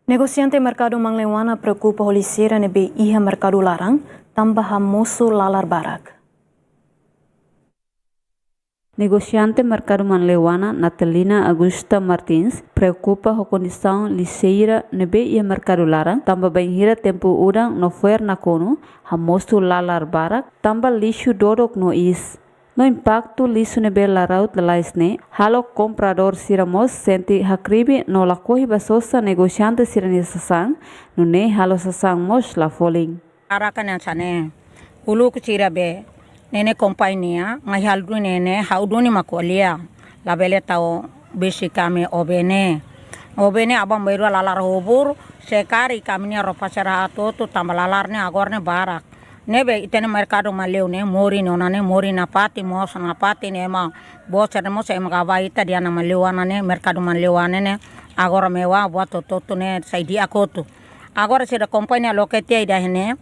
Negociante mercado Mangleuana preocupa holicera nebe iha mercado larang, tambah moço lalar barak. Negociante mercado Mangleuana Natalina Augusta Martins preocupa a condição liceira nebe iha mercado larang, tambah banhira tempo udang no fuer na kono, a moço lalar barak, tambah lixo dodok no is. No impacto liso nebe laraut lalaisne, halo comprador siramos senti hakribi no lakohi basosa negociante sirani sasang, no ne halo sasang mos la foling. Arakan yang sana, ulu kucira be, nene kompainia, ngahal du nene, hauduni makulia, labele tau besi kami obene abang baru lalar hubur, sekari kami ni ropa serato tu tambah lalarne agorne barak. Nebe itene mercado maleu ne mori nonane mori napati mos napati ne ma bocer mos ema gawaita dia na maleuana ne mercado maleuana ne agora mewa buat toto ne saidi akotu agora sira kompanhia loketia ida hene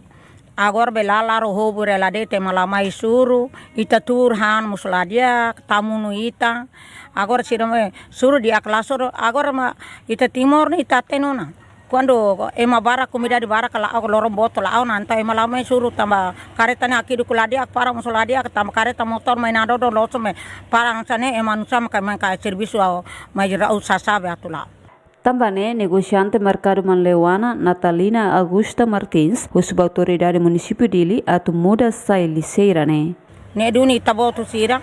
agora belalaro hobure lade te malamai suru ita turhan musuladia tamunu ita agora sira me suru dia klasoro agora ma ita timor ne ita tenona. Quando ema bara comida di bara kala aku lorong botol au nanta ema lama suruh tambah karetanya akidu kuladia para musuladia tambah kareta motor main ado do loso me parang sane ema nusa makai servisu au majira usasabe atula. Tambane negociante mercado Mangleuana Natalina Augusta Martins, os autoridade município dele atu muda sai liceira ne. Ne duni tabotu sira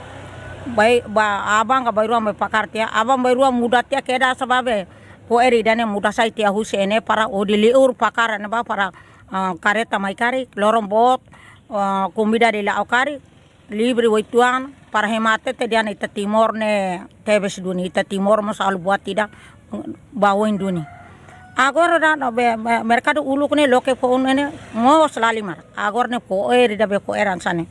ba abang baru ame pakartia abang baru muda tia keda sababe po eri dane muda sai tia husene para odiliur pakar ne ba para kareta mai kari lorong bot comida de la okari libre oituan para hemate te diana ita timor ne tebes duni ita timor mos al buat tidak bawain duni agora da mercado uluk ne loke po ne mos lalimar agora ne po eri da be po eran sane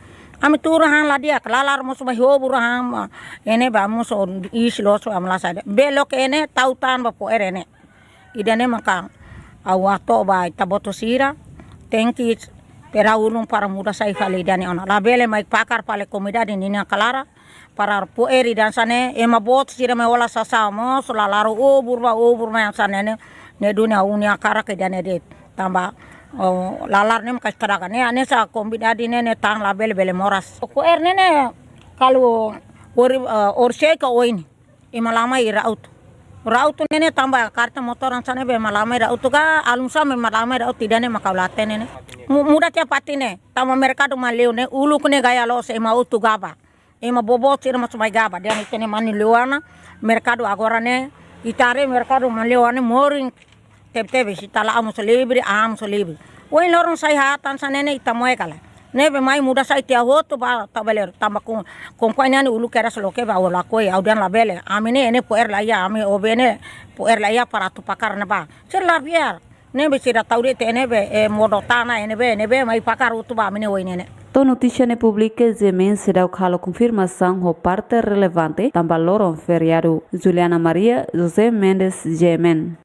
ami turahan ladia lalar mos ba hoburahan ene ba mos is loso amla sade belok ene tautan ba po erene idane maka awato ba taboto sira tenki pera ulung para muda sai fale idane ona labele mai pakar pale komida di nina kalara para po eri dan sane ema bot sira me ola sasamo lalaro obur ma sane ne dunia unia kara ke dane de tamba lalar nem kastaraga ne anesa kombina di ne tang label bele moras ko nene kalau orse ka oini imalama raut nene tambah karta motoran sana be malama raut ga alumsa me malama raut tidane makaulate nene muda tia patine tama mercado maleu ne uluk ne gaya lo se ma utu gaba ema bobo tira mas mai gaba dia itene mani luana mercado agora ne itare mercado maleu ne moring tebe sitala amos libre oi lorong sai hatan sanene itamoe kala nebe mai muda sai tia hoto ba tabeler tambah kompanya ni ulu keras loke ba wala koi audan labele amene ene poer la ya ame obene poer la ya para tu pakar na ba serla biar nebe sira tauri te nebe modotana nebe mai pakar utu ba amene oi nene To notícia ne publica zemen será o calo confirmação o parte relevante também lorong feriado Juliana Maria José Mendes Gemen.